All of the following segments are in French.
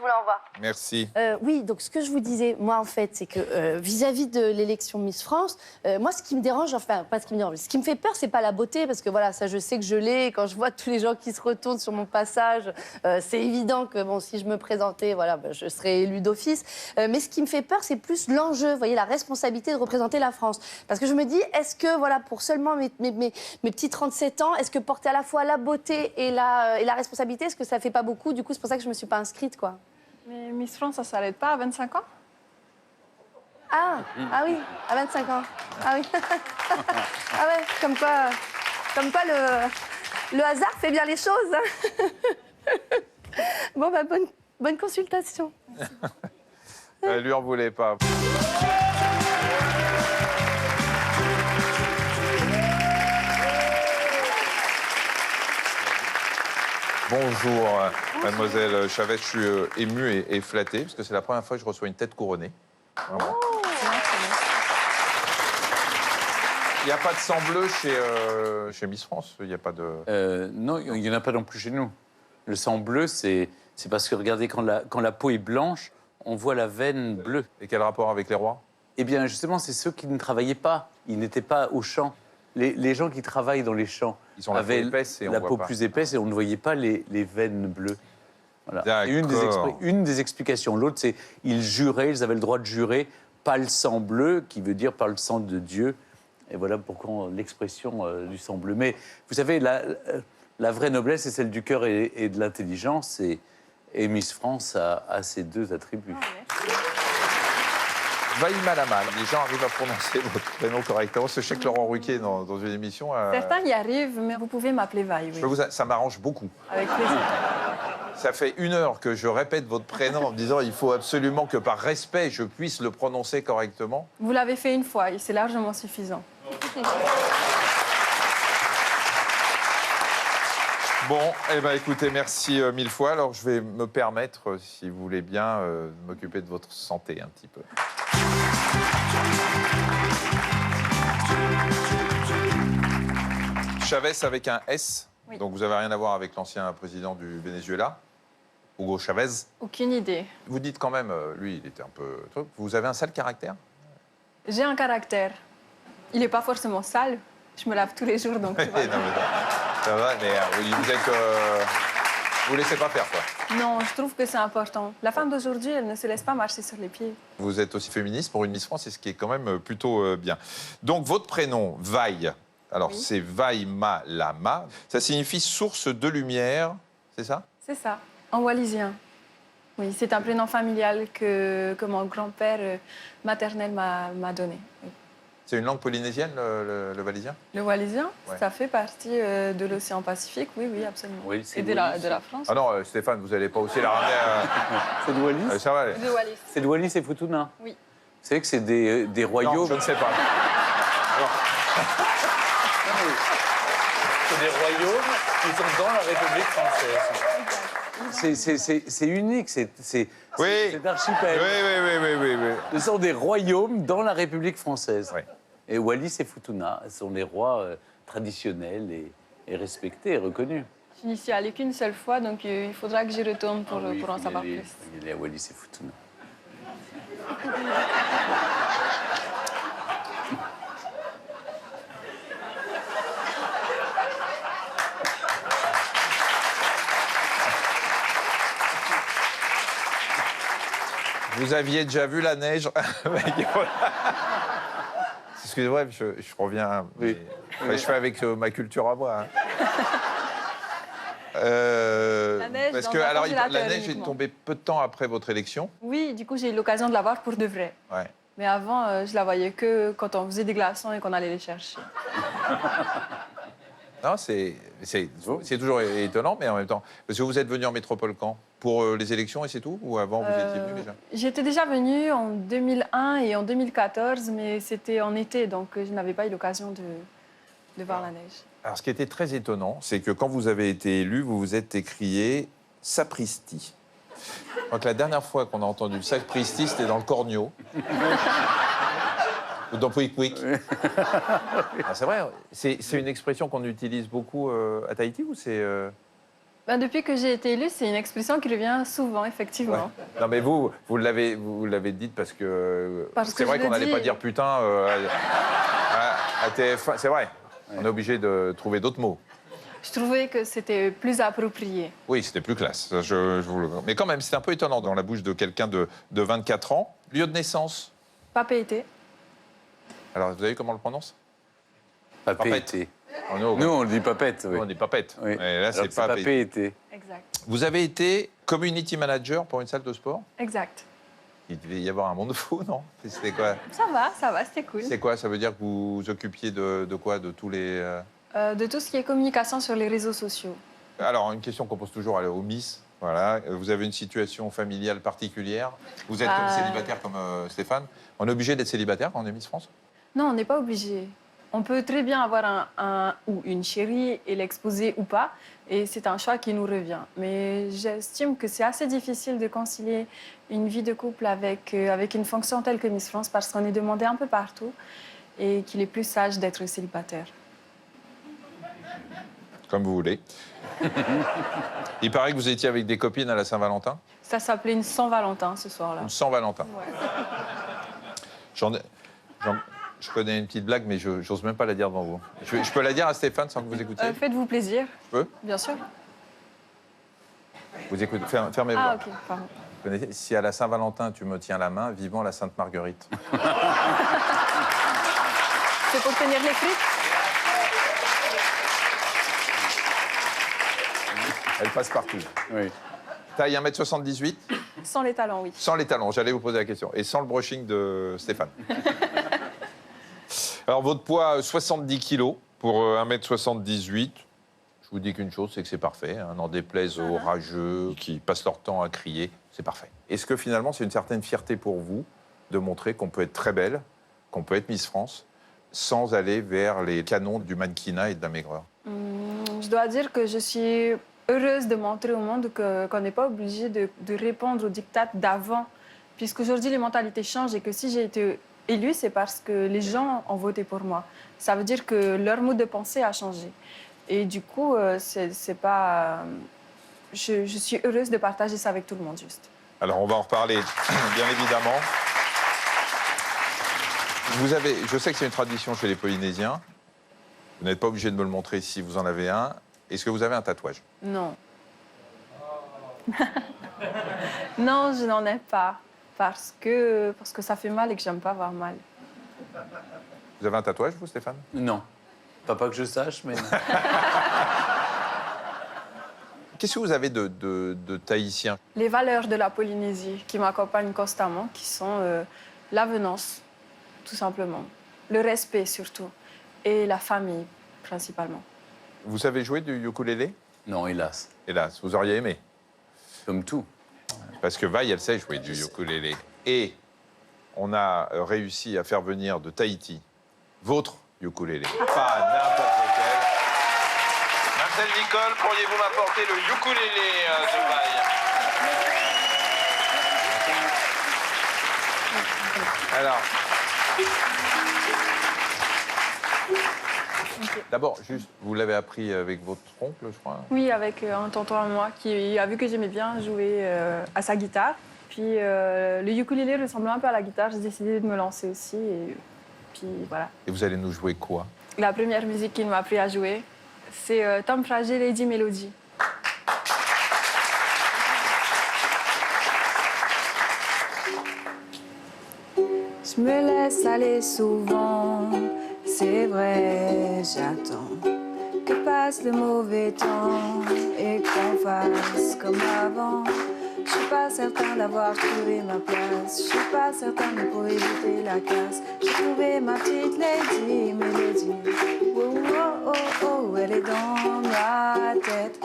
vous l'envoie. Merci. Oui, donc ce que je vous disais, moi, en fait, c'est que vis-à-vis de l'élection Miss France, moi, ce qui me dérange, enfin, pas ce qui me dérange, ce qui me fait peur, c'est pas la beauté, parce que voilà, ça, je sais que je l'ai. Et quand je vois tous les gens qui se retournent sur mon passage, c'est évident que, bon, si je me présentais, voilà, ben, je serais élue d'office. Mais ce qui me fait peur, c'est plus l'enjeu, vous voyez, la responsabilité de représenter la France. Parce que je me dis, est-ce que, voilà, pour seulement mes petits 37 ans, est-ce que porter à la fois la beauté et la responsabilité, est-ce que ça fait pas beaucoup? Du coup, c'est pour ça que je me suis pas inscrite, quoi. Mais Miss France, ça s'arrête pas à 25 ans? Ah oui, à 25 ans. Ah oui. Ah ouais, comme quoi le hasard fait bien les choses. Bon, bah, bonne consultation. Elle lui en voulait pas. Bonjour, mademoiselle Chavez. Je suis ému et flatté, parce que c'est la première fois que je reçois une tête couronnée. Vraiment. Il n'y a pas de sang bleu chez Miss France. Il n'y a pas de... Non, il n'y en a pas non plus chez nous. Le sang bleu, c'est parce que, regardez, quand la peau est blanche, on voit la veine bleue. Et quel rapport avec les rois? Eh bien, justement, c'est ceux qui ne travaillaient pas. Ils n'étaient pas au champ. Les gens qui travaillent dans les champs Ils ont la peau avaient épaisse et on la voit peau pas. plus épaisse et on ne voyait pas les veines bleues. Voilà. Et D'accord. une des explications. L'autre, c'est ils juraient, ils avaient le droit de jurer, pas le sang bleu, qui veut dire pas le sang de Dieu. Et voilà pourquoi l'expression du sang bleu. Mais vous savez, la vraie noblesse, c'est celle du cœur et de l'intelligence. Et Miss France a ces deux attributs. Vaïma Lamal, les gens arrivent à prononcer votre prénom correctement. Je sais que Laurent Ruquier, dans une émission... Certains y arrivent, mais vous pouvez m'appeler Vaille, oui. Ça m'arrange beaucoup. Avec plaisir. Ça fait 1 heure que je répète votre prénom en me disant il faut absolument que par respect, je puisse le prononcer correctement. Vous l'avez fait une fois et c'est largement suffisant. Bon, eh ben, écoutez, merci 1000 fois. Alors, je vais me permettre, si vous voulez bien, de m'occuper de votre santé un petit peu. Chavez avec un S. Oui. Donc, vous n'avez rien à voir avec l'ancien président du Venezuela, Hugo Chavez. Aucune idée. Vous dites quand même, lui, il était un peu... Vous avez un sale caractère? J'ai un caractère. Il n'est pas forcément sale. Je me lave tous les jours, donc tu vois. Non, mais ça va, mais vous êtes... vous laissez pas faire, quoi. Non, je trouve que c'est important. La femme d'aujourd'hui, elle ne se laisse pas marcher sur les pieds. Vous êtes aussi féministe pour une Miss France, c'est ce qui est quand même plutôt bien. Donc, votre prénom, Vaille, alors Oui. c'est Vaïma Lama, ça signifie source de lumière, c'est ça? C'est ça, en wallisien. Oui, c'est un prénom familial que mon grand-père maternel m'a donné. Oui. C'est une langue polynésienne, le wallisien? Le wallisien, Ouais. ça fait partie de l'océan Pacifique, oui, oui, absolument. Oui, c'est Et de Wallis. la France. Ah non, Stéphane, vous n'allez pas aussi la ramener C'est de Wallis ça va aller. De Wallis. C'est de Wallis et Futuna. Oui. Vous savez que c'est des Non, royaumes... je ne sais pas. C'est des royaumes qui sont dans la République française. C'est unique, c'est d'archipel. Oui. Ce sont des royaumes dans la République française. Oui. Et Wallis et Futuna sont des rois traditionnels et respectés et reconnus. Je n'y suis allée qu'une seule fois, donc il faudra que j'y retourne pour en savoir plus. Il faut y aller à Wallis et Futuna. Vous aviez déjà vu la neige? Excusez-moi, je reviens. Oui. Je fais avec ma culture à moi. neige Parce dans que un alors, congélateur la neige est uniquement. tombée peu de temps après votre élection. Oui, du coup, j'ai eu l'occasion de la voir pour de vrai. Ouais. Mais avant, je la voyais que quand on faisait des glaçons et qu'on allait les chercher. Non, c'est toujours étonnant, mais en même temps. Parce que vous êtes venu en métropole quand? Pour les élections et c'est tout? Ou avant, vous étiez venu déjà? J'étais déjà venue en 2001 et en 2014, mais c'était en été, donc je n'avais pas eu l'occasion de voir la neige. Alors, ce qui était très étonnant, c'est que quand vous avez été élu, vous vous êtes écrié sapristi. Donc, la dernière fois qu'on a entendu sapristi, c'était dans le Cornio. Ou dans Pouic Pouic. Ah, c'est vrai, c'est une expression qu'on utilise beaucoup à Tahiti ou c'est... Ben, depuis que j'ai été élue, c'est une expression qui revient souvent, effectivement. Non, mais vous l'avez dit parce que Parce c'est que vrai je qu'on le n'allait dis. pas dire putain à TF1. C'est vrai. On est obligé de trouver d'autres mots. Je trouvais que c'était plus approprié. Oui, c'était plus classe. Ça, mais quand même, c'était un peu étonnant dans la bouche de quelqu'un de 24 ans. Lieu de naissance. Papéité. Alors, vous avez vu comment on le prononce? Papé-été. Oh, non, Nous, on le dit papette. Oui. on n'est pas pète. Oui. Mais là, Alors c'est que pas papé-été. Exact. Vous avez été community manager pour une salle de sport? Exact. Il devait y avoir un monde fou, non? C'était quoi? Ça va, c'était cool. C'est quoi? Ça veut dire que vous vous occupiez de quoi? De tous les... De tout ce qui est communication sur les réseaux sociaux. Alors, une question qu'on pose toujours aux Miss. Voilà. Vous avez une situation familiale particulière. Vous êtes célibataire comme Stéphane. On est obligé d'être célibataire quand on est Miss France? Non, on n'est pas obligé. On peut très bien avoir un ou une chérie et l'exposer ou pas. Et c'est un choix qui nous revient. Mais j'estime que c'est assez difficile de concilier une vie de couple avec une fonction telle que Miss France parce qu'on est demandé un peu partout et qu'il est plus sage d'être célibataire. Comme vous voulez. Il paraît que vous étiez avec des copines à la Saint-Valentin. Ça s'appelait une Saint-Valentin ce soir-là. Une Saint-Valentin. Ouais. Je connais une petite blague, mais je n'ose même pas la dire devant vous. Je peux la dire à Stéphane sans que vous écoutiez? Faites-vous plaisir. Je peux? Bien sûr. Vous écoutez, fermez vos Ah, oreilles. ok, pardon. Vous connaissez, si à la Saint-Valentin, tu me tiens la main, vivement la Sainte Marguerite. C'est pour tenir les frites? Elle passe partout. Oui. Taille 1m78, Sans les talons, oui. sans les talons, j'allais vous poser la question. Et sans le brushing de Stéphane. Alors, votre poids, 70 kilos pour 1m78. Je vous dis qu'une chose, c'est que c'est parfait. N'en déplaise aux rageux qui passent leur temps à crier, c'est parfait. Est-ce que finalement, c'est une certaine fierté pour vous de montrer qu'on peut être très belle, qu'on peut être Miss France, sans aller vers les canons du mannequinat et de la maigreur? Je dois dire que je suis heureuse de montrer au monde qu'on n'est pas obligé de répondre aux diktats d'avant, puisqu'aujourd'hui les mentalités changent et que si j'ai été élue, c'est parce que les gens ont voté pour moi. Ça veut dire que leur mode de pensée a changé. Et du coup, c'est pas... je suis heureuse de partager ça avec tout le monde, juste. Alors, on va en reparler, bien évidemment. Je sais que c'est une tradition chez les Polynésiens. Vous n'êtes pas obligé de me le montrer si vous en avez un. Est-ce que vous avez un tatouage? Non. Non, je n'en ai pas. Parce que ça fait mal et que j'aime pas avoir mal. Vous avez un tatouage, vous, Stéphane? Non. Pas que je sache, mais... Qu'est-ce que vous avez de tahitien? Les valeurs de la Polynésie qui m'accompagnent constamment, qui sont l'avenance, tout simplement. Le respect, surtout. Et la famille, principalement. Vous savez jouer du ukulélé? Non, hélas. Hélas, vous auriez aimé. Comme tout. Parce que Vaille, elle sait jouer du ukulélé. Et on a réussi à faire venir de Tahiti votre ukulélé. Pas n'importe lequel. Mademoiselle Nicole, pourriez-vous m'apporter le ukulélé de Vaille? Alors... D'abord, juste, vous l'avez appris avec votre oncle, je crois? Oui, avec un tonton à moi qui a vu que j'aimais bien jouer à sa guitare. Puis le ukulélé ressemblait un peu à la guitare, j'ai décidé de me lancer aussi. Et puis voilà. Et vous allez nous jouer quoi? La première musique qu'il m'a appris à jouer, c'est Tom Frager, Lady Melody. Je me laisse aller souvent, c'est vrai, j'attends que passe le mauvais temps et qu'on fasse comme avant. Je suis pas certain d'avoir trouvé ma place, je suis pas certain de pour éviter la casse. J'ai trouvé ma petite Lady Melody. Oh oh oh oh, elle est dans ma tête,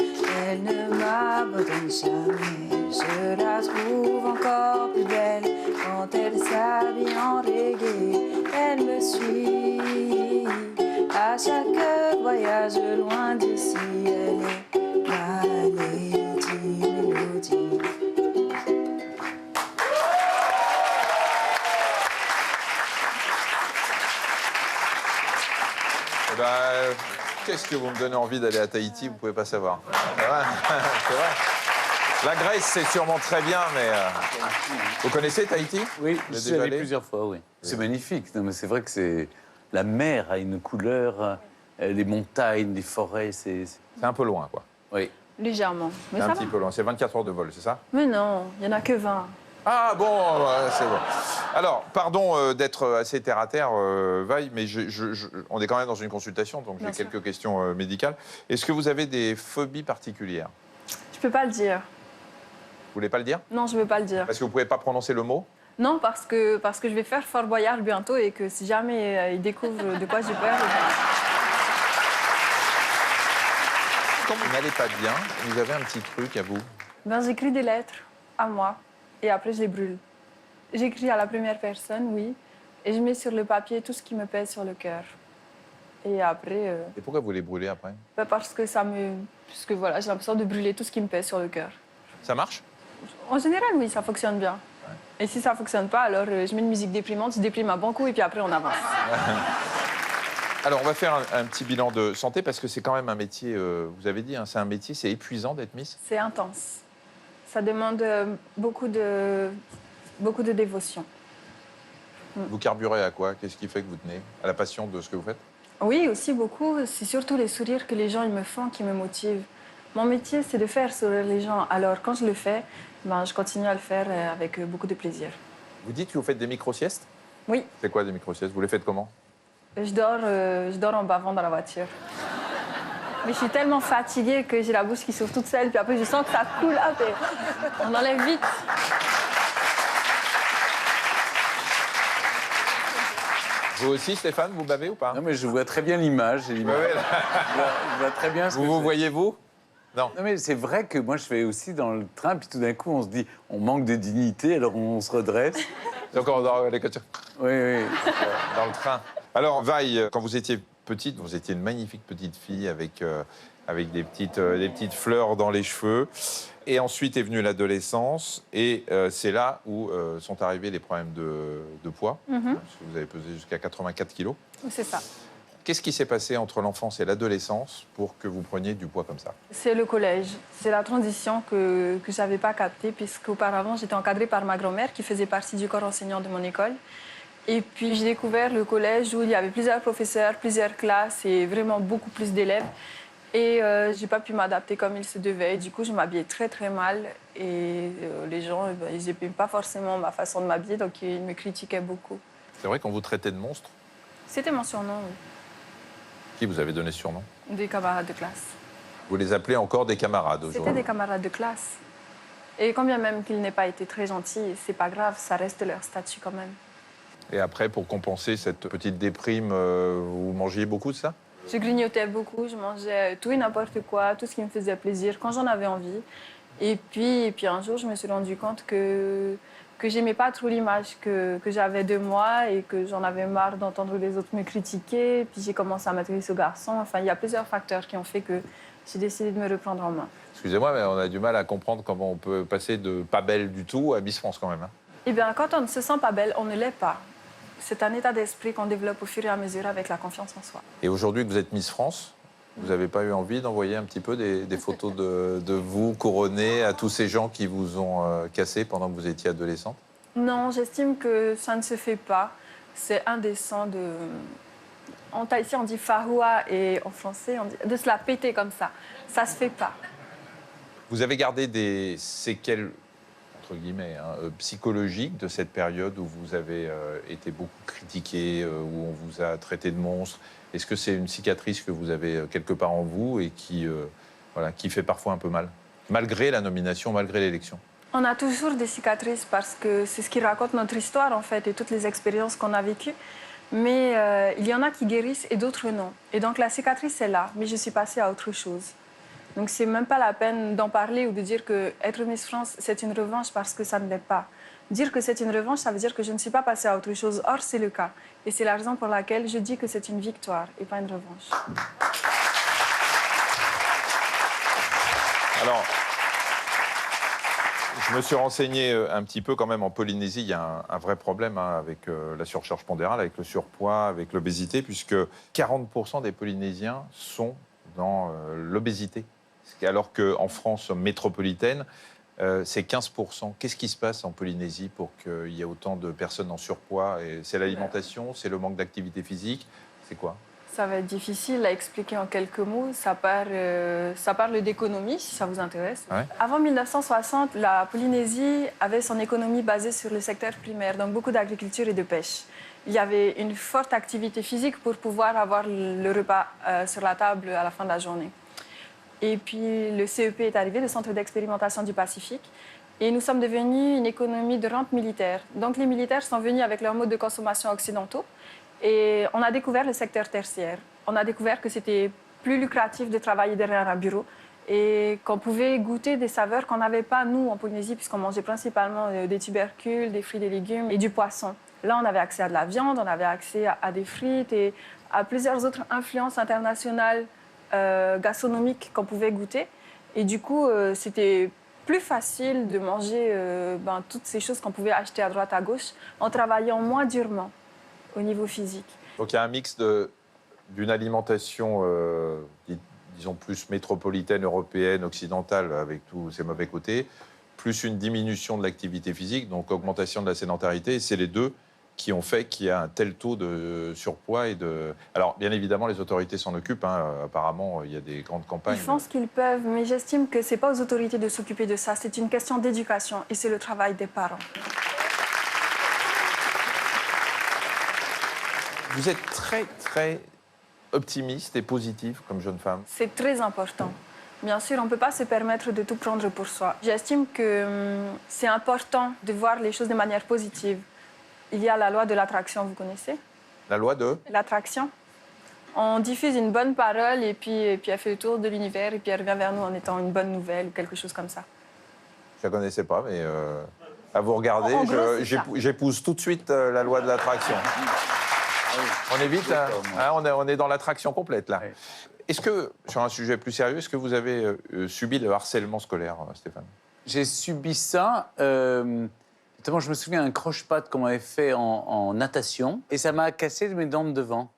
elle ne m'abandonne jamais. Je la trouve encore plus belle quand elle s'habille en reggae. Elle me suit à chaque voyage loin d'ici. Elle est ma Lady Melody. Eh ben, Qu'est-ce que vous me donnez envie d'aller à Tahiti, vous pouvez pas savoir. C'est vrai. C'est vrai. La Grèce, c'est sûrement très bien, mais... Vous connaissez Tahiti? Oui, Vous je êtes suis déjà allé allé plusieurs fois, oui. C'est magnifique. Non, mais c'est vrai que c'est... La mer a une couleur, les montagnes, les forêts, c'est... C'est un peu loin, quoi. Oui. Légèrement. Mais C'est un ça petit va. peu loin. C'est 24 heures de vol, c'est ça? Mais non, il n'y en a que 20. Ah bon, ouais, c'est bon. Alors, pardon d'être assez terre-à-terre, Vaille, mais on est quand même dans une consultation, donc j'ai Bien sûr. quelques questions médicales. Est-ce que vous avez des phobies particulières? Je peux pas le dire. Vous voulez pas le dire? Non, je veux pas le dire. Parce que vous pouvez pas prononcer le mot? Non, parce que je vais faire Fort Boyard bientôt et que si jamais ils découvrent de quoi j'ai peur, Quand vous n'allez pas bien, vous avez un petit truc à vous. ben, j'écris des lettres à moi et après je les brûle. J'écris à la première personne, oui, et je mets sur le papier tout ce qui me pèse sur le cœur. Et après, Et pourquoi vous les brûlez après? ben, parce que voilà, j'ai l'impression de brûler tout ce qui me pèse sur le cœur. Ça marche? En général, oui, ça fonctionne bien. Et si ça fonctionne pas, alors je mets une musique déprimante, je déprime un bon coup et puis après on avance. Alors, on va faire un petit bilan de santé parce que c'est quand même un métier, vous avez dit, hein, c'est un métier, c'est épuisant d'être Miss. C'est intense. Ça demande beaucoup de dévotion. Vous carburez à quoi? Qu'est-ce qui fait que vous tenez? À la passion de ce que vous faites? Oui, aussi beaucoup. C'est surtout les sourires que les gens ils me font qui me motivent. Mon métier, c'est de faire sourire les gens. Alors, quand je le fais, ben, je continue à le faire avec beaucoup de plaisir. Vous dites que vous faites des micro-siestes? Oui, C'est quoi des micro-siestes? Vous les faites comment? je dors en bavant dans la voiture. Mais je suis tellement fatiguée que j'ai la bouche qui s'ouvre toute seule, puis après je sens que ça coule. Hop, et on enlève vite. Vous aussi, Stéphane, vous bavez ou pas? Non, mais je vois très bien l'image. Ouais, ouais, là. Je vois très bien ce que Vous c'est. voyez-vous? Non. Non, mais c'est vrai que moi, je fais aussi dans le train, puis tout d'un coup, on se dit, on manque de dignité, alors on se redresse. C'est encore dans les voitures. Oui, oui. Dans le train. Alors, Vaille, quand vous étiez petite, vous étiez une magnifique petite fille avec des petites fleurs dans les cheveux. Et ensuite est venue l'adolescence. Et c'est là où sont arrivés les problèmes de poids. Parce que vous avez pesé jusqu'à 84 kilos. C'est ça. Qu'est-ce qui s'est passé entre l'enfance et l'adolescence pour que vous preniez du poids comme ça? C'est le collège. C'est la transition que je n'avais pas captée, puisqu'auparavant, j'étais encadrée par ma grand-mère qui faisait partie du corps enseignant de mon école. Et puis, j'ai découvert le collège où il y avait plusieurs professeurs, plusieurs classes et vraiment beaucoup plus d'élèves. Et je n'ai pas pu m'adapter comme il se devait. Et du coup, je m'habillais très, très mal. Et les gens, ils n'aimaient pas forcément ma façon de m'habiller, donc ils me critiquaient beaucoup. C'est vrai qu'on vous traitait de monstre? C'était mon surnom, oui. Qui vous avez donné ce surnom? Des camarades de classe. Vous les appelez encore des camarades C'était aujourd'hui? des camarades de classe. Et quand bien même qu'ils n'aient pas été très gentils, c'est pas grave, ça reste leur statut quand même. Et après, pour compenser cette petite déprime, vous mangiez beaucoup de ça? Je grignotais beaucoup, je mangeais tout et n'importe quoi, tout ce qui me faisait plaisir, quand j'en avais envie. Et puis un jour, je me suis rendu compte que j'aimais pas trop l'image que j'avais de moi et que j'en avais marre d'entendre les autres me critiquer. Puis j'ai commencé à m'intéresser aux garçons. Enfin, il y a plusieurs facteurs qui ont fait que j'ai décidé de me reprendre en main. Excusez-moi, mais on a du mal à comprendre comment on peut passer de pas belle du tout à Miss France quand même. Hein. Eh bien, quand on ne se sent pas belle, on ne l'est pas. C'est un état d'esprit qu'on développe au fur et à mesure avec la confiance en soi. Et aujourd'hui que vous êtes Miss France, vous n'avez pas eu envie d'envoyer un petit peu des photos de vous couronnée à tous ces gens qui vous ont cassé pendant que vous étiez adolescente? Non, j'estime que ça ne se fait pas. C'est indécent de... En tahitien, on dit fahoua et en français, on dit de se la péter comme ça. Ça se fait pas. Vous avez gardé des séquelles, entre guillemets, hein, psychologiques de cette période où vous avez été beaucoup critiqué, où on vous a traité de monstre. Est-ce que c'est une cicatrice que vous avez quelque part en vous et qui fait parfois un peu mal, malgré la nomination, malgré l'élection? On a toujours des cicatrices parce que c'est ce qui raconte notre histoire, en fait, et toutes les expériences qu'on a vécues. Mais il y en a qui guérissent et d'autres non. Et donc la cicatrice est là, mais je suis passée à autre chose. Donc c'est même pas la peine d'en parler ou de dire que être Miss France, c'est une revanche parce que ça ne l'est pas. Dire que c'est une revanche, ça veut dire que je ne suis pas passée à autre chose. Or, c'est le cas. Et c'est la raison pour laquelle je dis que c'est une victoire et pas une revanche. Alors, Je me suis renseigné un petit peu quand même en Polynésie. Il y a un vrai problème avec la surcharge pondérale, avec le surpoids, avec l'obésité, puisque 40% des Polynésiens sont dans l'obésité. Alors qu'en France métropolitaine, c'est 15%. Qu'est-ce qui se passe en Polynésie pour qu'il y ait autant de personnes en surpoids? C'est l'alimentation, c'est le manque d'activité physique, c'est quoi? Ça va être difficile à expliquer en quelques mots. Ça parle d'économie, si ça vous intéresse. Ouais. Avant 1960, la Polynésie avait son économie basée sur le secteur primaire, donc beaucoup d'agriculture et de pêche. Il y avait une forte activité physique pour pouvoir avoir le repas sur la table à la fin de la journée. Et puis le CEP est arrivé, le Centre d'expérimentation du Pacifique, et nous sommes devenus une économie de rente militaire. Donc les militaires sont venus avec leurs modes de consommation occidentaux, et on a découvert le secteur tertiaire. On a découvert que c'était plus lucratif de travailler derrière un bureau et qu'on pouvait goûter des saveurs qu'on n'avait pas, nous, en Polynésie, puisqu'on mangeait principalement des tubercules, des fruits et légumes et du poisson. Là, on avait accès à de la viande, on avait accès à des frites et à plusieurs autres influences internationales gastronomiques qu'on pouvait goûter. Et du coup, c'était plus facile de manger toutes ces choses qu'on pouvait acheter à droite à gauche en travaillant moins durement au niveau physique. Donc il y a un mix d'une alimentation, disons, plus métropolitaine, européenne, occidentale, avec tous ses mauvais côtés, plus une diminution de l'activité physique, donc augmentation de la sédentarité. Et c'est les deux qui ont fait qu'il y a un tel taux de surpoids et de... Alors, bien évidemment, les autorités s'en occupent. Apparemment, il y a des grandes campagnes. Ils font ce qu'ils peuvent, mais j'estime que ce n'est pas aux autorités de s'occuper de ça. C'est une question d'éducation et c'est le travail des parents. Vous êtes très, très optimiste et positive comme jeune femme. C'est très important. Bien sûr, on ne peut pas se permettre de tout prendre pour soi. J'estime que c'est important de voir les choses de manière positive. Il y a la loi de l'attraction, vous connaissez? La loi de... L'attraction. On diffuse une bonne parole et puis elle fait le tour de l'univers et puis elle revient vers nous en étant une bonne nouvelle ou quelque chose comme ça. Je ne la connaissais pas, mais à vous regarder, En gros, j'épouse tout de suite la loi de l'attraction. On est vite, on est dans l'attraction complète, là. Oui. Est-ce que, sur un sujet plus sérieux, est-ce que vous avez subi le harcèlement scolaire, Stéphane? J'ai subi ça. Notamment, je me souviens un croche-patte qu'on m'avait fait en natation et ça m'a cassé mes dents de devant.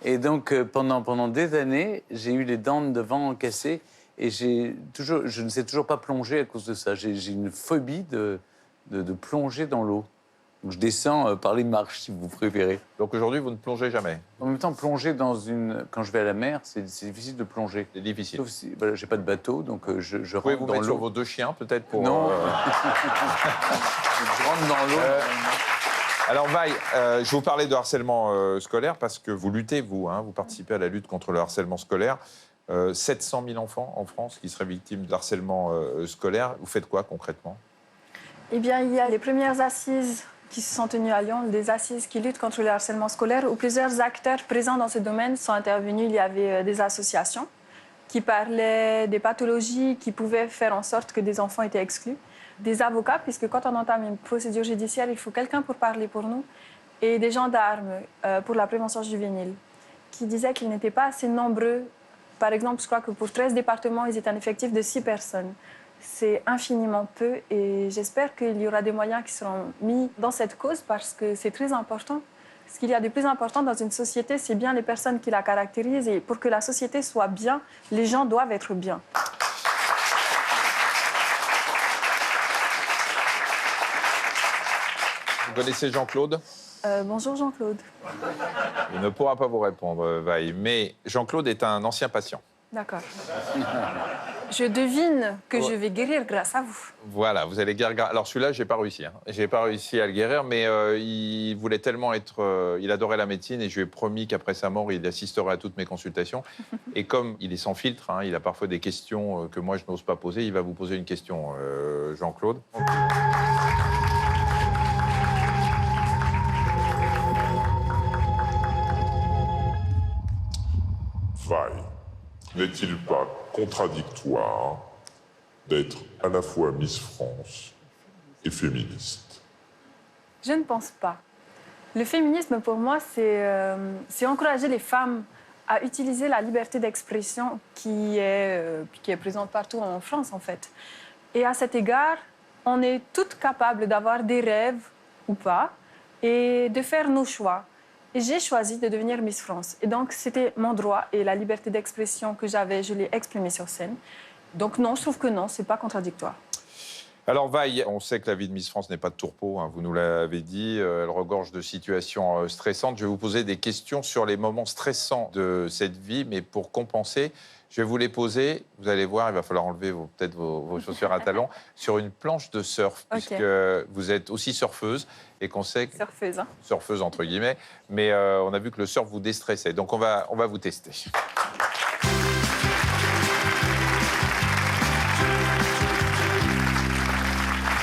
Et donc, pendant des années, j'ai eu les dents de devant cassées et je ne sais toujours pas plonger à cause de ça. J'ai une phobie de plonger dans l'eau. Donc, je descends par les marches, si vous préférez. Donc aujourd'hui, vous ne plongez jamais? En même temps, plonger quand je vais à la mer, c'est difficile de plonger. C'est difficile. Sauf si, voilà, j'ai pas de bateau, donc je Vous pouvez rentre vous dans mettre sur l'eau. vos deux chiens, peut-être, pour... Non. Je rentre dans l'eau. Alors, Vaille, je vous parlais de harcèlement scolaire parce que vous luttez, vous participez à la lutte contre le harcèlement scolaire. 700 000 enfants en France qui seraient victimes de harcèlement scolaire. Vous faites quoi, concrètement? Eh bien, il y a les premières assises qui se sont tenues à Lyon, des assises qui luttent contre le harcèlement scolaire, où plusieurs acteurs présents dans ce domaine sont intervenus. Il y avait des associations qui parlaient des pathologies qui pouvaient faire en sorte que des enfants étaient exclus, des avocats, puisque quand on entame une procédure judiciaire, il faut quelqu'un pour parler pour nous, et des gendarmes pour la prévention juvénile, qui disaient qu'ils n'étaient pas assez nombreux. Par exemple, je crois que pour 13 départements, ils étaient un effectif de 6 personnes. C'est infiniment peu et j'espère qu'il y aura des moyens qui seront mis dans cette cause parce que c'est très important. Ce qu'il y a de plus important dans une société, c'est bien les personnes qui la caractérisent et pour que la société soit bien, les gens doivent être bien. Vous connaissez Jean-Claude? Bonjour Jean-Claude. Il ne pourra pas vous répondre, Vaille, mais Jean-Claude est un ancien patient. D'accord. Je devine que je vais guérir grâce à vous. Voilà, vous allez guérir. Alors celui-là, j'ai pas réussi. J'ai pas réussi à le guérir, mais il voulait tellement être. Il adorait la médecine et je lui ai promis qu'après sa mort, il assisterait à toutes mes consultations. Et comme il est sans filtre, il a parfois des questions que moi je n'ose pas poser. Il va vous poser une question, Jean-Claude. Vaille, n'est-il pas contradictoire d'être à la fois Miss France et féministe? Je ne pense pas. Le féminisme, pour moi, c'est encourager les femmes à utiliser la liberté d'expression qui est présente partout en France, en fait. Et à cet égard, on est toutes capables d'avoir des rêves ou pas et de faire nos choix. Et j'ai choisi de devenir Miss France. Et donc, c'était mon droit et la liberté d'expression que j'avais, je l'ai exprimée sur scène. Donc non, je trouve que non, c'est pas contradictoire. Alors, Vaille, on sait que la vie de Miss France n'est pas de tourpeau, hein, vous nous l'avez dit, elle regorge de situations stressantes. Je vais vous poser des questions sur les moments stressants de cette vie, mais pour compenser, je vais vous les poser. Vous allez voir, il va falloir enlever peut-être vos chaussures à talons, sur une planche de surf, puisque vous êtes aussi surfeuse et qu'on sait que... Surfeuse, hein. Surfeuse, entre guillemets, mais on a vu que le surf vous déstressait. Donc, on va vous tester.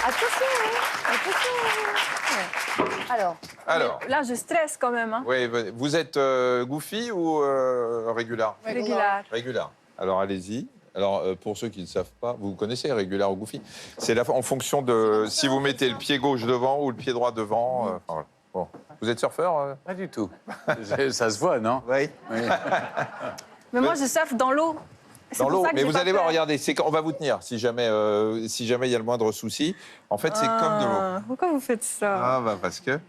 Attention, hein, attention. Ouais. Alors, Mais là, je stresse quand même. Hein. oui, vous êtes goofy ou régular? Régulière. Régular. Alors, allez-y. Alors, pour ceux qui ne savent pas, vous connaissez régular ou goofy? C'est en fonction de si vous mettez le pied gauche devant ou le pied droit devant. Enfin, voilà. Bon. Vous êtes surfeur? Pas du tout. Ça se voit, non? Oui. Oui. Mais moi, je surfe dans l'eau. C'est Dans pour l'eau. ça que Mais j'ai vous pas allez voir, peur. regardez, on va vous tenir si jamais il y a le moindre souci. En fait, c'est comme de l'eau. Ah, pourquoi vous faites ça? Ah, bah parce que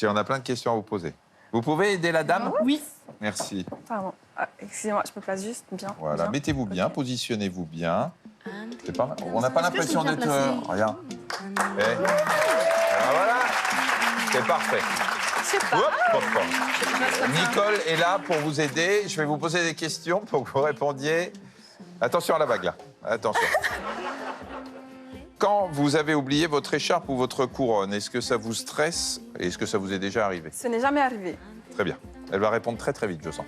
on a plein de questions à vous poser. Vous pouvez aider la dame? oui. Merci. Pardon. Ah, excusez-moi, je me place juste bien. Voilà, bien. mettez-vous bien, Ok. positionnez-vous bien. C'est pas mal. On n'a pas l'impression d'être... Regarde. Eh. Ah, voilà. C'est parfait. Je sais pas. Hop, hop, hop. Nicole est là pour vous aider. Je vais vous poser des questions pour que vous répondiez. Attention à la vague, là. Attention. Quand vous avez oublié votre écharpe ou votre couronne, est-ce que ça vous stresse et est-ce que ça vous est déjà arrivé? Ce n'est jamais arrivé. Très bien. Elle va répondre très très vite, je sens.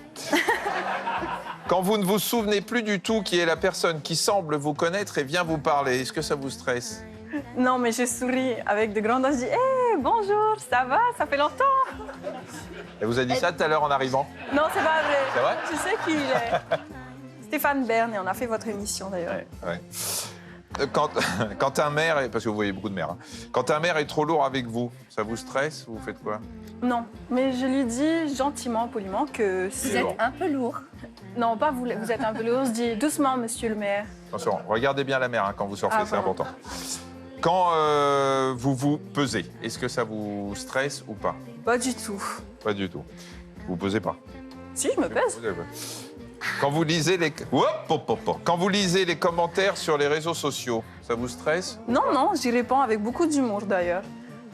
Quand vous ne vous souvenez plus du tout qui est la personne qui semble vous connaître et vient vous parler, est-ce que ça vous stresse? Non, mais je souris avec de grandes dents. Je dis hey, bonjour, ça va? Ça fait longtemps. Elle vous a dit ça tout à l'heure en arrivant? Non, c'est pas vrai. C'est vrai? Tu sais qui il est. Stéphane Bern, et on a fait votre émission d'ailleurs. Ouais. Quand un maire, parce que vous voyez beaucoup de maires, hein, quand un maire est trop lourd avec vous, ça vous stresse? Vous faites quoi? Non, mais je lui dis gentiment, poliment que Vous c'est... êtes un peu lourd. Non, pas vous, vous êtes un peu lourd. Je dis doucement, monsieur le maire. Attention, regardez bien la mer quand vous surfez, Ah, c'est pardon. important. Quand vous vous pesez, est-ce que ça vous stresse ou pas? Pas du tout. Pas du tout. Vous pesez pas. Si, je me pèse. Quand vous lisez les... Hop, hop, hop, hop. Quand vous lisez les commentaires sur les réseaux sociaux, ça vous stresse? Non, non, j'y réponds avec beaucoup d'humour d'ailleurs.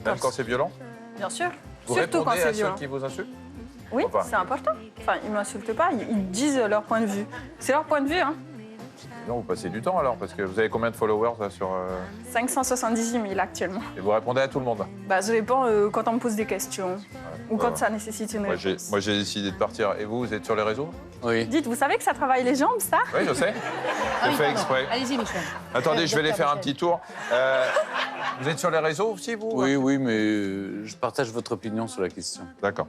Même quand c'est violent? Bien sûr. Vous Surtout quand répondez c'est à ceux violent. qui vous insultent? Oui, Enfin. c'est important. Enfin, ils m'insultent pas, ils disent leur point de vue. C'est leur point de vue, hein. Non, vous passez du temps alors, parce que vous avez combien de followers là, sur... 578 000 actuellement. Et vous répondez à tout le monde? Bah, je réponds quand on me pose des questions ou quand ça nécessite une Moi, réponse. j'ai décidé de partir. Et vous êtes sur les réseaux? Oui. Dites, vous savez que ça travaille les jambes, ça? Oui, je sais. J'ai fait exprès. Allez-y, Michel. Attendez, je vais les Docteur faire un Michel. petit tour. Vous êtes sur les réseaux aussi, vous? Oui, oui, mais je partage votre opinion sur la question. D'accord.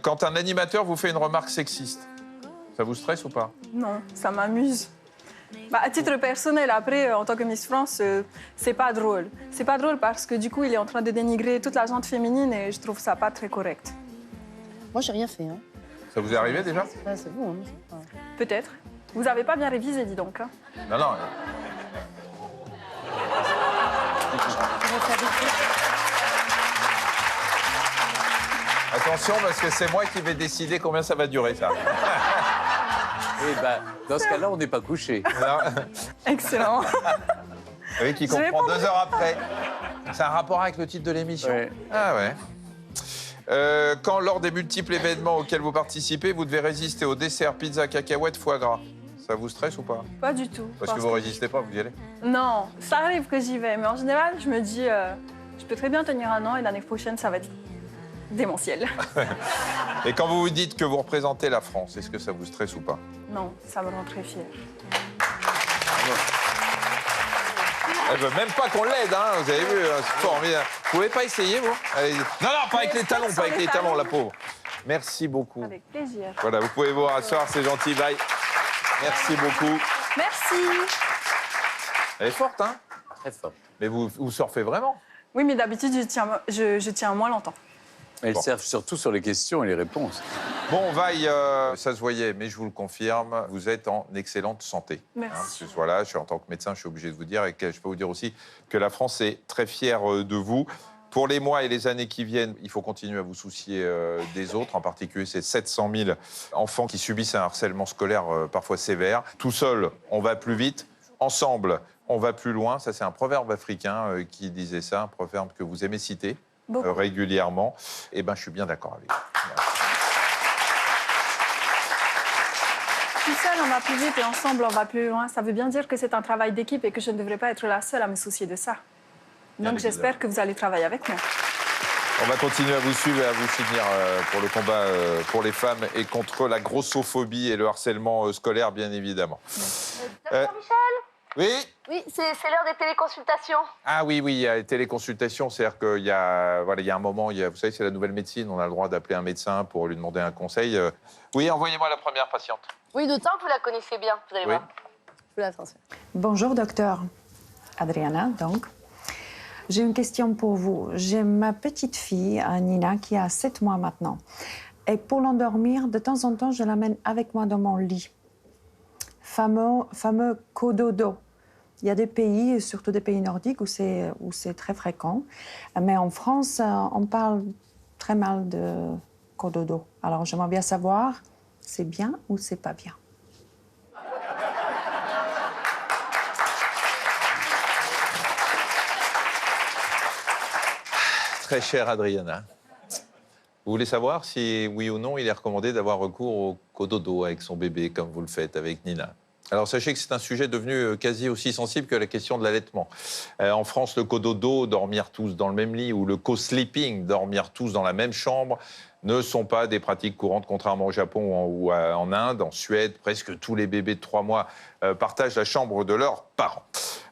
Quand un animateur vous fait une remarque sexiste, ça vous stresse ou pas? Non, ça m'amuse. Bah, à titre personnel, après, en tant que Miss France, c'est pas drôle. C'est pas drôle parce que du coup, il est en train de dénigrer toute la gente féminine et je trouve ça pas très correct. Moi, j'ai rien fait. Hein. Ça vous est arrivé déjà? Ça, c'est vous. Hein. Peut-être. Vous avez pas bien révisé, dis donc. Hein. Non, non. Attention, parce que c'est moi qui vais décider combien ça va durer, ça. Eh ben, dans ce cas-là, on n'est pas couché. Non. Excellent. Oui, qui Je comprend réponds. 2 heures après. C'est un rapport avec le titre de l'émission? Ouais. Ah ouais. Quand, lors des multiples événements auxquels vous participez, vous devez résister au dessert, pizza, cacahuètes, foie gras, ça vous stresse ou pas? Pas du tout. Parce que vous résistez pas, vous y allez? Non, ça arrive que j'y vais, mais en général, je me dis, je peux très bien tenir un an et l'année prochaine, ça va être démentiel. Et quand vous vous dites que vous représentez la France, est-ce que ça vous stresse ou pas? Non, ça me rend très fière. Elle veut même pas qu'on l'aide, hein, vous avez vu, c'est formidable. Vous pouvez pas essayer, vous? Allez-y. Non, non, pas avec les talons, pas avec les talons, la pauvre. Merci beaucoup. Avec plaisir. Voilà, vous pouvez vous rasseoir, c'est gentil, bye. Merci beaucoup. Merci. Elle est forte, hein? Très fort. Mais vous surfez vraiment? Oui, mais d'habitude, je tiens moins longtemps. Elle Bon. servent surtout sur les questions et les réponses. Bon, Vaille, ça se voyait, mais je vous le confirme, vous êtes en excellente santé. Merci. Voilà, en tant que médecin, je suis obligé de vous dire, et que je peux vous dire aussi que la France est très fière de vous. Pour les mois et les années qui viennent, il faut continuer à vous soucier des autres, en particulier ces 700 000 enfants qui subissent un harcèlement scolaire parfois sévère. Tout seul, on va plus vite. Ensemble, on va plus loin. Ça, c'est un proverbe africain qui disait ça, un proverbe que vous aimez citer régulièrement. Eh bien, je suis bien d'accord avec vous. Tout seul, on va plus vite et ensemble, on va plus loin. Ça veut bien dire que c'est un travail d'équipe et que je ne devrais pas être la seule à me soucier de ça. Donc j'espère que vous allez travailler avec moi. On va continuer à vous suivre et à vous soutenir pour le combat pour les femmes et contre la grossophobie et le harcèlement scolaire, bien évidemment. Docteur Michel? Oui. Oui, c'est l'heure des téléconsultations. Ah oui, il y a les téléconsultations, c'est-à-dire qu'il y a, voilà, il y a un moment, vous savez, c'est la nouvelle médecine, on a le droit d'appeler un médecin pour lui demander un conseil. Oui, envoyez-moi la première patiente. Oui, d'autant que vous la connaissez bien, vous allez Oui. voir. Je vous la transfère. Bonjour docteur, Adriana donc. J'ai une question pour vous. J'ai ma petite fille, Nina, qui a 7 mois maintenant. Et pour l'endormir, de temps en temps, je l'amène avec moi dans mon lit. Fameux cododo. Il y a des pays, surtout des pays nordiques, où c'est très fréquent. Mais en France, on parle très mal de cododo. Alors j'aimerais bien savoir, c'est bien ou c'est pas bien? Très chère Adriana, vous voulez savoir si, oui ou non, il est recommandé d'avoir recours au cododo avec son bébé, comme vous le faites avec Nina? Alors, sachez que c'est un sujet devenu quasi aussi sensible que la question de l'allaitement. En France, le cododo, dormir tous dans le même lit, ou le co-sleeping, dormir tous dans la même chambre, ne sont pas des pratiques courantes, contrairement au Japon ou en Inde. En Suède, presque tous les bébés de 3 mois partagent la chambre de leurs parents.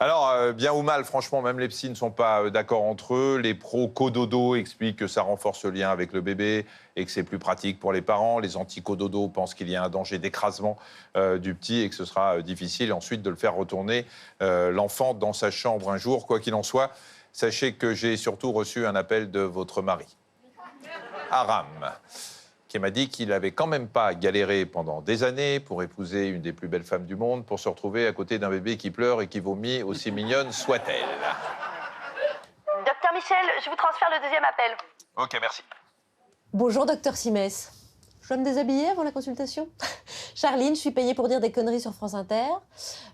Alors, bien ou mal, franchement, même les psys ne sont pas d'accord entre eux. Les pros cododo expliquent que ça renforce le lien avec le bébé et que c'est plus pratique pour les parents. Les anti-cododo pensent qu'il y a un danger d'écrasement du petit et que ce sera difficile ensuite de le faire retourner l'enfant dans sa chambre un jour. Quoi qu'il en soit, sachez que j'ai surtout reçu un appel de votre mari, Aram, qui m'a dit qu'il n'avait quand même pas galéré pendant des années pour épouser une des plus belles femmes du monde, pour se retrouver à côté d'un bébé qui pleure et qui vomit, aussi mignonne soit-elle. Docteur Michel, je vous transfère le deuxième appel. Ok, merci. Bonjour, docteur Simès. Je dois me déshabiller avant la consultation? Charline, je suis payée pour dire des conneries sur France Inter.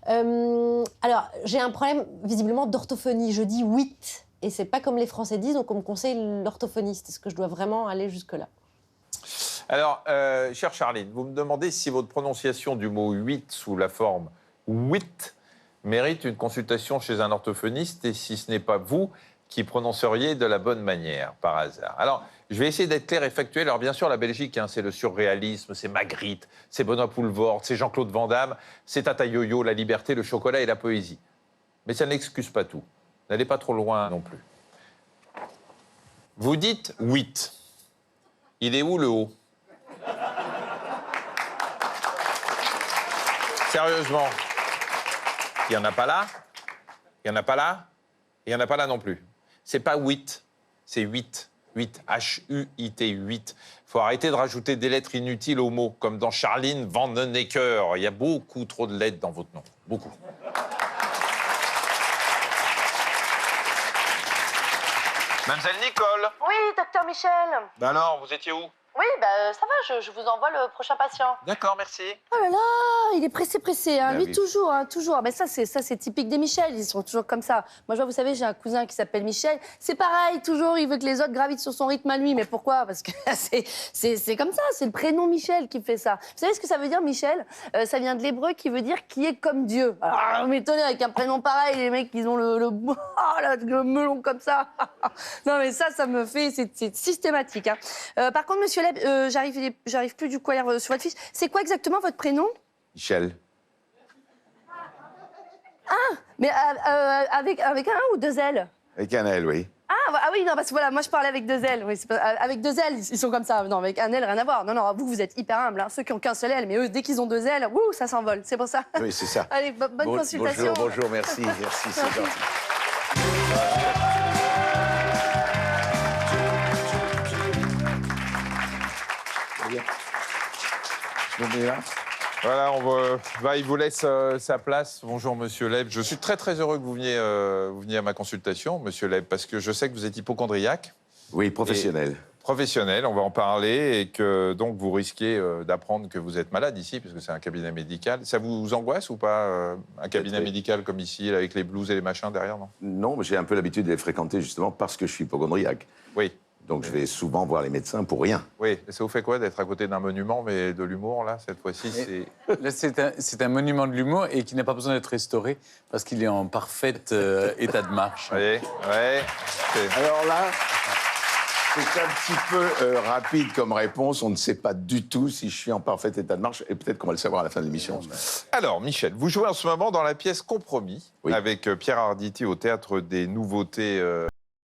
Alors, j'ai un problème, visiblement, d'orthophonie. Je dis 8. Et c'est pas comme les Français disent, donc on me conseille l'orthophoniste. Est-ce que je dois vraiment aller jusque-là? Alors, chère Charline, vous me demandez si votre prononciation du mot 8 sous la forme 8 mérite une consultation chez un orthophoniste et si ce n'est pas vous qui prononceriez de la bonne manière, par hasard. Alors, je vais essayer d'être clair et factuel. Alors, bien sûr, la Belgique, hein, c'est le surréalisme, c'est Magritte, c'est Benoît Poelvoort, c'est Jean-Claude Van Damme, c'est Tata Yo-Yo, la liberté, le chocolat et la poésie. Mais ça n'excuse pas tout. N'allez pas trop loin non plus. Vous dites 8. Il est où le haut? Sérieusement, il n'y en a pas là, il n'y en a pas là, et il n'y en a pas là non plus. C'est pas 8, c'est 8. 8, H-U-I-T, 8. Il faut arrêter de rajouter des lettres inutiles aux mots, comme dans Charline Vanhoenacker. Il y a beaucoup trop de lettres dans votre nom. Beaucoup. Mademoiselle Nicole. Oui, docteur Michel. Ben alors, vous étiez où? Oui, ça va, je vous envoie le prochain patient. D'accord, merci. Oh là là, il est pressé, hein. Ah Lui, oui. toujours. Mais ça, c'est typique des Michel, ils sont toujours comme ça. Moi, vous savez, j'ai un cousin qui s'appelle Michel. C'est pareil, toujours, il veut que les autres gravitent sur son rythme à lui. Mais pourquoi? Parce que c'est comme ça, c'est le prénom Michel qui fait ça. Vous savez ce que ça veut dire, Michel? Ça vient de l'hébreu qui veut dire qui est comme Dieu. Alors, m'étonner avec un prénom pareil, les mecs, ils ont le melon comme ça. Non, mais ça me fait, c'est systématique, hein. Par contre, monsieur Leb, j'arrive plus du coup à lire sur votre fiche. C'est quoi exactement votre prénom? Michel. Mais avec un ou 2 L? Avec un L, oui. Ah oui, non, parce que voilà, moi je parlais avec 2 L. Oui, avec 2 L, ils sont comme ça. Non, avec un L, rien à voir. Non, vous êtes hyper humble. Hein. Ceux qui ont qu'un seul L, mais eux, dès qu'ils ont 2 L, ça s'envole. C'est pour ça. Oui, c'est ça. Allez, bonne consultation. Bonjour, merci, c'est gentil. Voilà, il vous laisse sa place. Bonjour, Monsieur Leb. Je suis très, très heureux que vous veniez à ma consultation, Monsieur Leb, parce que je sais que vous êtes hypocondriaque. Oui, professionnel. Professionnel, on va en parler, et que donc vous risquez d'apprendre que vous êtes malade ici, parce que c'est un cabinet médical. Ça vous angoisse ou pas, un cabinet médical comme ici, avec les blouses et les machins derrière, non? Non, mais j'ai un peu l'habitude de les fréquenter justement parce que je suis hypocondriaque. Oui. Donc je vais souvent voir les médecins pour rien. Oui, et ça vous fait quoi d'être à côté d'un monument, mais de l'humour, là, cette fois-ci c'est... Là, c'est un monument de l'humour et qui n'a pas besoin d'être restauré parce qu'il est en parfait état de marche. Oui, ouais. Alors là, c'est un petit peu rapide comme réponse. On ne sait pas du tout si je suis en parfait état de marche et peut-être qu'on va le savoir à la fin de l'émission. Alors, Michel, vous jouez en ce moment dans la pièce Compromis, Oui. avec Pierre Arditi au Théâtre des Nouveautés